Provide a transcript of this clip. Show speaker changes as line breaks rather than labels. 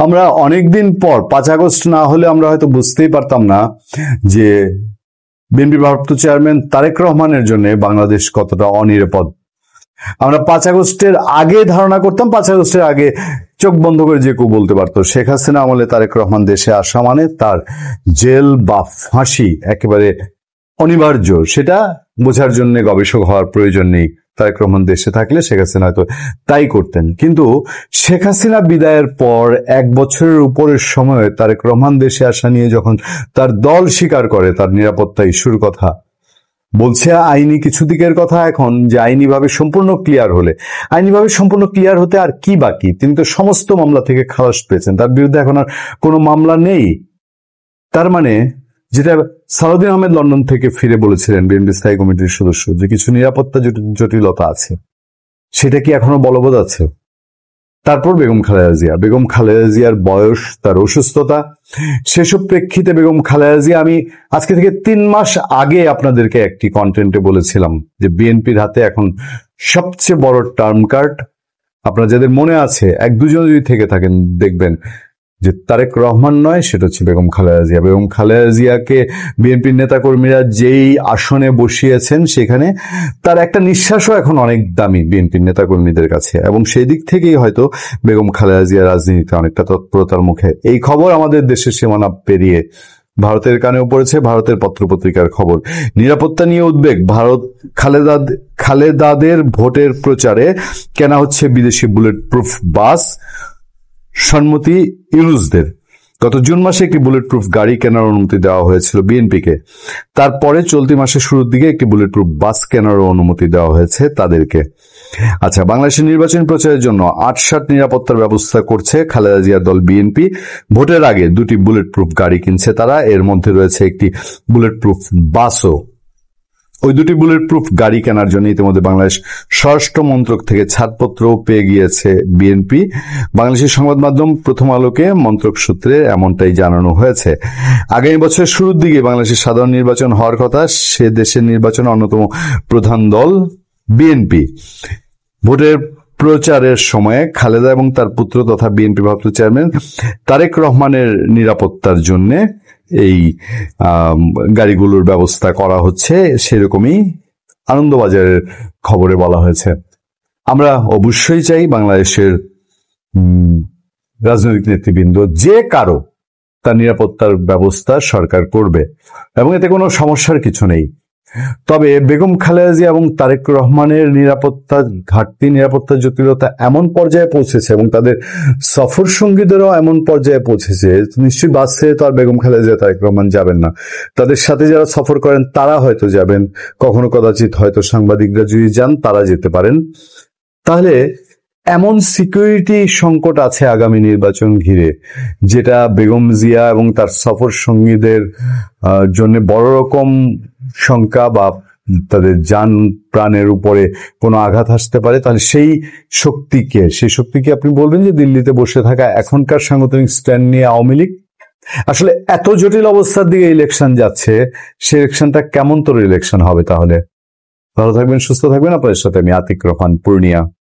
আমরা অনেকদিন পর 5 আগস্ট না হলে আমরা হয়তো বুঝতেই পারতাম না যে বিএনপি ভারপ্রাপ্ত চেয়ারম্যান তারেক রহমানের জন্য বাংলাদেশ কতটা অনিরাপদ। আমরা 5 আগস্টের আগে ধারণা করতাম, 5 আগস্টের আগে চোখ বন্ধ করে যে কেউ বলতে পারতো শেখ হাসিনা আমলে তারেক রহমান দেশে আসা মানে তার জেল বা ফাঁসি একেবারে অনিবার্য। সেটা বোঝার জন্য গবেষক হওয়ার প্রয়োজন নেই। তারেক রহমান দেশে থাকলে শেখ হাসিনা হয়তো তাই করতেন। কিন্তু শেখ হাসিনা বিদায়ের পর 1 বছরের উপরের সময় তারেক রহমান দেশে আসা নিয়ে যখন তার দল স্বীকার করে তার নিরাপত্তা ইস্যুর কথা, বলছে আইনি কিছু দিকের কথা এখন, যে আইনিভাবে সম্পূর্ণ ক্লিয়ার হলে, আইনিভাবে সম্পূর্ণ ক্লিয়ার হতে আর কি বাকি? তিনি তো সমস্ত মামলা থেকে খালাস পেয়েছেন, তার বিরুদ্ধে এখন আর কোনো মামলা নেই। তার মানে যেটা সালাউদ্দিন আহমেদ লন্ডন থেকে ফিরে বলেছিলেন, বিএনপি স্থায়ী কমিটির সদস্য, যে কিছু নিরাপত্তা জটিলতা আছে, সেটা কি এখনো বলবৎ আছে? তারপর বেগম খালেদা জিয়ার বয়স, তার অসুস্থতা, সেসব প্রেক্ষিতে বেগম খালেদা জিয়া, আমি আজকে থেকে 3 মাস আগে আপনাদেরকে একটি কন্টেন্টে বলেছিলাম যে বিএনপির হাতে এখন সবচেয়ে বড় টার্ম কার্ড, আপনারা যাদের মনে আছে 1-2 জন যদি থেকে থাকেন দেখবেন যে তারেক রহমান নয়, সেটা হচ্ছে বেগম খালেদা জিয়া। বেগম খালেদা জিয়াকে বিএনপির নেতাকর্মীরা যেই আসনে বসিয়েছেন, সেখানে তার একটা নিঃশ্বাসও এখন অনেক দামি বিএনপির নেতাকর্মীদের কাছে, এবং সেই দিক থেকেই হয়তো বেগম খালেদা জিয়া রাজনীতিতে অনেকটা তৎপরতার মুখে। এই খবর আমাদের দেশের সীমানা পেরিয়ে ভারতের কানেও পড়েছে, ভারতের পত্রপত্রিকার খবর। নিরাপত্তা নিয়ে উদ্বেগ, ভারত খালেদাদের ভোটের প্রচারে কেনা হচ্ছে বিদেশি বুলেট প্রুফ বাস, সম্মতি ইউনুসদের। গত জুন মাসে একটি বুলেট প্রুফ গাড়ি কেনার অনুমতি দেওয়া হয়েছিল বিএনপিকে। তারপরে চলতি মাসের শুরুর দিকে একটি বুলেট প্রুফ বাস কেনারও অনুমতি দেওয়া হয়েছে তাদেরকে। আচ্ছা, বাংলাদেশের নির্বাচনী প্রচারের জন্য 8-7 নিরাপত্তার ব্যবস্থা করছে খালেদা জিয়ার দল বিএনপি। ভোটের আগে 2টি বুলেট প্রুফ গাড়ি কিনছে তারা, এর মধ্যে রয়েছে একটি বুলেট প্রুফ বাসও। ওই 2টি বুলেট প্রুফ গাড়ি কেনার জন্য ইতিমধ্যে বাংলাদেশ স্বরাষ্ট্র মন্ত্রক থেকে ছাড়পত্র পেয়ে গিয়েছে বিএনপি। বাংলাদেশের সংবাদ মাধ্যম প্রথম আলোকে মন্ত্রক সূত্রে এমনটাই জানানো হয়েছে। আগামী বছরের শুরুর দিকে বাংলাদেশের সাধারণ নির্বাচন হওয়ার কথা, সে দেশের নির্বাচনে অন্যতম প্রধান দল বিএনপি। ভোটের প্রচারের সময়ে খালেদা এবং তার পুত্র তথা বিএনপি ভারপ্রাপ্ত চেয়ারম্যান তারেক রহমানের নিরাপত্তার জন্য এই গাড়িগুলোর ব্যবস্থা করা হচ্ছে, সেরকমই আনন্দবাজারের খবরে বলা হয়েছে। আমরা অবশ্যই চাই বাংলাদেশের রাজনৈতিক নেতৃবৃন্দ যে কারো তার নিরাপত্তার ব্যবস্থা সরকার করবে, এবং এতে কোনো সমস্যার কিছু নেই। তবে বেগম খালেদা জিয়া এবং তারেক রহমানের নিরাপত্তা ঘাটতি, নিরাপত্তা জটিলতা এমন পর্যায়ে পৌঁছেছে এবং তাদের সফর সঙ্গীদেরও এমন পর্যায়ে পৌঁছেছে, নিশ্চয়ই বাসে তো আর বেগম খালেদা জিয়া তারেক রহমান যাবেন না। তাদের সাথে যারা সফর করেন তারা হয়তো যাবেন, কখনো কদাচিৎ হয়তো সাংবাদিকরা যদি যান তারা যেতে পারেন। তাহলে এমন সিকিউরিটি সংকট আছে আগামী নির্বাচন ঘিরে, যেটা বেগম জিয়া এবং তার সফর সঙ্গীদের জন্য বড় রকম শঙ্কা বা তাদের যান প্রাণের উপরে কোনো আঘাত আসতে পারে। তাহলে সেই শক্তিকে আপনি বলবেন যে দিল্লিতে বসে থাকা এখনকার সাংগঠনিক স্ট্যান্ড নিয়ে আওয়ামী লীগ। আসলে এত জটিল অবস্থার দিকে ইলেকশন যাচ্ছে, সে ইলেকশনটা কেমন তোর ইলেকশন হবে? তাহলে ভালো থাকবেন, সুস্থ থাকবেন। আপনাদের সাথে আমি আতিক রহমান, পূর্ণিয়া।